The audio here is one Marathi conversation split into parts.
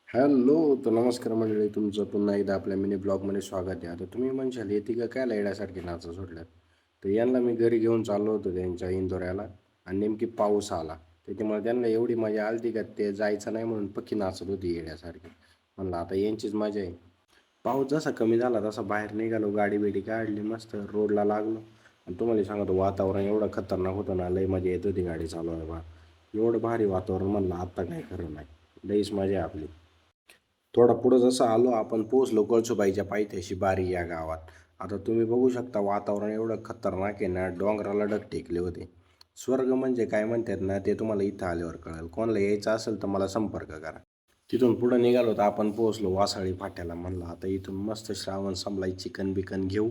हॅलो, तर नमस्कार मंडळी. तुमचं पुन्हा एकदा आपल्या मिनी ब्लॉगमध्ये स्वागत आहे. आता तुम्ही म्हणशाल येते का काय येण्यासारखी नाचं सोडल्यात. तर यांना मी घरी घेऊन चाललो होतो त्यांच्या इंदोऱ्याला आणि नेमकी पाऊस आला. त्याच्यामुळे त्यांना एवढी मजा आली का ते जायचं नाही म्हणून पक्की नाचत होती येण्यासारखी. म्हणलं आता यांचीच मजा आहे. पाऊस जसा कमी झाला तसा बाहेर निघालो, गाडी बिडी काढली, मस्त रोडला लागलो. आणि तुम्हाला सांगतो वातावरण एवढं खतरनाक होतं ना, लई मजा येत होती गाडी चालवायला. एवढं भारी वातावरण म्हणलं आत्ता काय खरं नाही. लईच मजा आहे आपली. थोडा पुढं जसं आलो आपण पोहोचलो कळसुबाईच्या पायथ्याशी बारी या गावात. आता तुम्ही बघू शकता वातावरण एवढं खतरनाक आहे ना, डोंगराला डग टेकले होते. स्वर्ग म्हणजे काय म्हणतात ना, ते तुम्हाला इथं आल्यावर कळेल. कोणाला यायचं असेल तर मला संपर्क करा. तिथून पुढं निघालो तर आपण पोहोचलो वासाळी फाट्याला. म्हणलं आता इथून मस्त श्रावण संपलाय, चिकन बिकन घेऊ.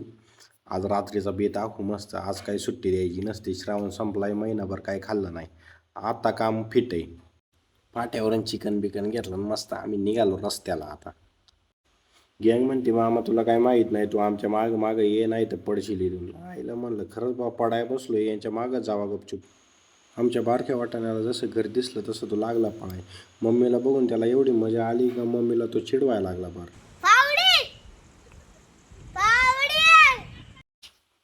आज रात्रीचा बेत आखू मस्त. आज काही सुट्टी द्यायची नसते. श्रावण संपलाय, महिनाभर काय खाल्लं नाही. आता काम फिट आहे. फाट्यावरून चिकन बिकन घेतलं मस्त आम्ही निघालो रस्त्याला. आता गँग म्हणते मामा तुला काय माहीत नाही, तू आमच्या मागं मागं ये नाही तर पडशील इथून. आईला म्हणलं खरंच बा पडाय बसलो, यांच्या मागं जावा गपचूप. आमच्या बारक्या वाटाण्याला जसं घर दिसलं तसं तो लागला पळाय. मम्मीला बघून त्याला एवढी मजा आली का मम्मीला तो चिडवायला लागला फार.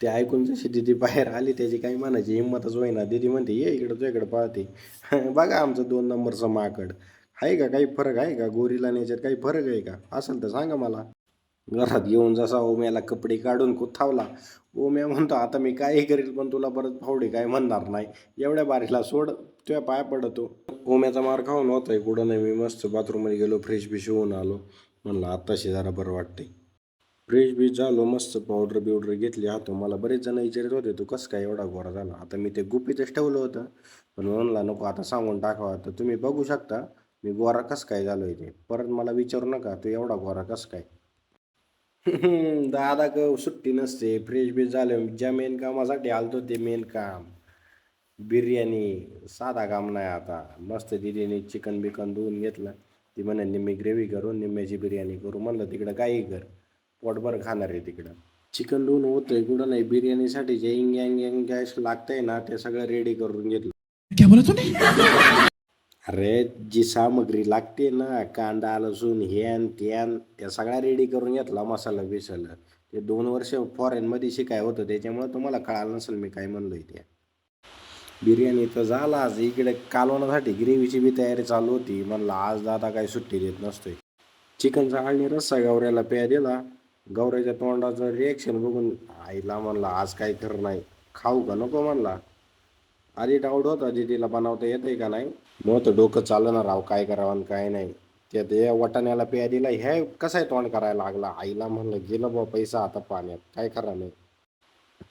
ते ऐकून जशी दिदी बाहेर आली त्याची काही म्हणायची हिंमतच होईना. दिदी म्हणते ये इकडं, तुझ्याकडे पाहते. बघा आमचं 2 नंबरचं माकड. आहे का काही फरक आहे का गोरीला याच्यात काही फरक आहे का? असेल तर सांगा मला. घरात येऊन जसा ओम्याला कपडे काढून कुथावला. ओम्या म्हणतो आता मी काही करील पण तुला परत फावडी काय म्हणणार नाही. एवढ्या बारीला सोड, तुझ्या पाय पडतो. ओम्याचा मार खाऊन होतोय कुठं नाही. मी मस्त बाथरूममध्ये गेलो, फ्रेश बिश होऊन आलो. म्हणलं आत्ताशी जरा बरं वाटतंय. फ्रेश बीच झालो, मस्त पावडर बिवडर घेतली हातो. मला बरेच जण विचारत होते तू कसं काय एवढा गोरा झाला. आता मी ते गुपितच ठेवलं होतं, पण म्हणला नको आता सांगून टाकावं. तर तुम्ही बघू शकता मी गोरा कसं काय झालो ते. परत मला विचारू नका तू एवढा गोरा कसं काय. दादा क सुट्टी नसते. फ्रेश बीच झालं, ज्या मेन कामासाठी आलतो ते मेन काम बिर्याणी. साधा काम नाही. आता मस्त दिदीने चिकन बिकन धुवून घेतलं. ती म्हणे निम्मी ग्रेव्ही करून निम्म्याची बिर्याणी करू. म्हणलं तिकडं काही कर, पोटभर खाणार आहे तिकडं. चिकन धुवून होतंय कुठं नाही. बिर्याणीसाठी जे इंग यांग यांग गॅस लागतंय ना ते सगळं रेडी करून घेतलं. क्या बोला तूने? अरे जी सामग्री लागते ना, कांदा लसूण ह्यान त्यान त्या सगळ्या रेडी करून घेतला. मसाला बिसाला ते 2 वर्ष फॉरेनमध्ये शिकाय होतं त्याच्यामुळे तुम्हाला कळालं नसेल मी काय म्हणलोय ते. बिर्याणी तर झाला. आज इकडे कालवणासाठी ग्रेव्हीची बी तयारी चालू होती. म्हणलं आज दादा काही सुट्टी देत नसतोय. चिकनचा आळणी रस्सा गौऱ्याला प्या दिला. गौऱ्याच्या तोंडाचं रिॲक्शन बघून आईला म्हणला आज काही खरं नाही, खाऊ का नको म्हणला. आधी डाऊट होता दिदीला बनवता येतंय का नाही. मग तर डोकं चालणार राव काय करावं आणि काय नाही. त्यात या वाटाण्याला प्या दिला, ह्या कसा तोंड करायला लागला. आईला म्हणलं गेलं बा पैसा आता पाण्यात, काय करा नाही.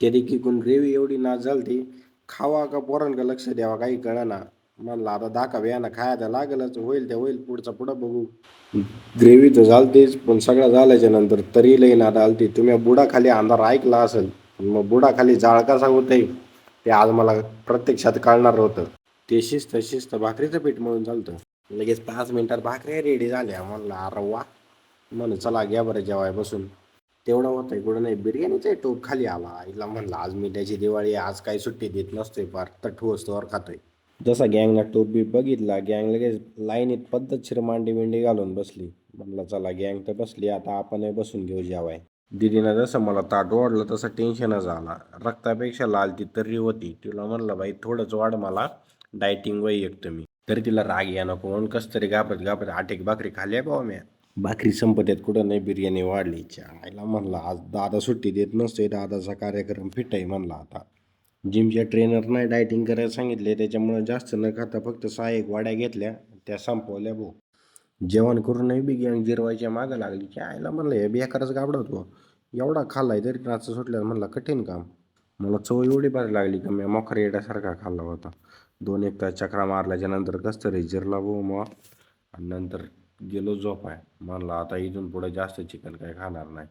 त्या देखील ग्रेव्ही एवढी नाच झालती. खावा का पोरांका लक्ष द्यावा काही कळना. म्हणलं आता दाखा व्याना खायला लागलच, होईल ते होईल, पुढचा पुढं बघू. ग्रेव्ही तर झालतीच पण सगळं झाल्याच्या नंतर तरी लई नाद आलती. तुम्ही बुडाखाली अंधार ऐकला असेल, मग बुडाखाली जाळ कसा होतंय ते आज मला प्रत्यक्षात कळणार होतं. ते शिस्त शिस्त भाकरीचं पीठ मळून चालतं. लगेच 5 मिनिटात भाकऱ्या रेडी झाल्या. म्हणलं अरे वा. म्हणलं चला घ्या बरं जेवाय बसून. तेवढं होतंय कुठं नाही. बिर्याणीचा टोप खाली आला. आईला म्हणलं आज मिठाची दिवाळी, आज काही सुट्टी देत नसतोय. फार तठू वस्तूवर खातोय. जसा गँगला टोप बी बघितला, गँग लगेच लाईनीत पद्धतशीर मांडी बिंडी घालून बसली. म्हणलं चला गँग तर बसली, आता आपण बसून घेऊ जेवाय. दिदीनं जसं मला ताट वाढलं तसं टेन्शनच आला. रक्तापेक्षा लाल ती तर्री होती. तिला म्हणलं बाई थोडंच वाढ, मला डायटिंग वय एकटं मी. तरी तिला राग या नको म्हणून कसं तरी घाबरत घाबरत 8 भाकरी खाल्ल्या बाबा म्या. भाकरी संपत आहेत कुठं नाही, बिर्याणी वाढली. आईला म्हणलं आज दादा सुट्टी देत नसतोय, दादाचा कार्यक्रम फिट आहे म्हणला. आता जिमच्या ट्रेनरने डायटिंग करायला सांगितले, त्याच्यामुळे जास्त न खाता फक्त 6-1 वाड्या घेतल्या, त्या संपवल्या भाऊ. जेवण करूनही बी गँग जिरवायच्या मागं लागली. आईला म्हणलं हे बेकारच गाबडवतो. एवढा खाल्लाय तरी नाचं सुटल्यावर म्हणला कठीण काम. मला चव एवढी भारी लागली का मी मोखर येण्यासारखा खाल्ला होता. 2-1 तास चकरा मारल्याच्या नंतर कसं तरी जिरला भाऊ मग. आणि नंतर गेलो झोपाय. म्हणलं आता इथून पुढे जास्त चिकन काय खाणार नाही.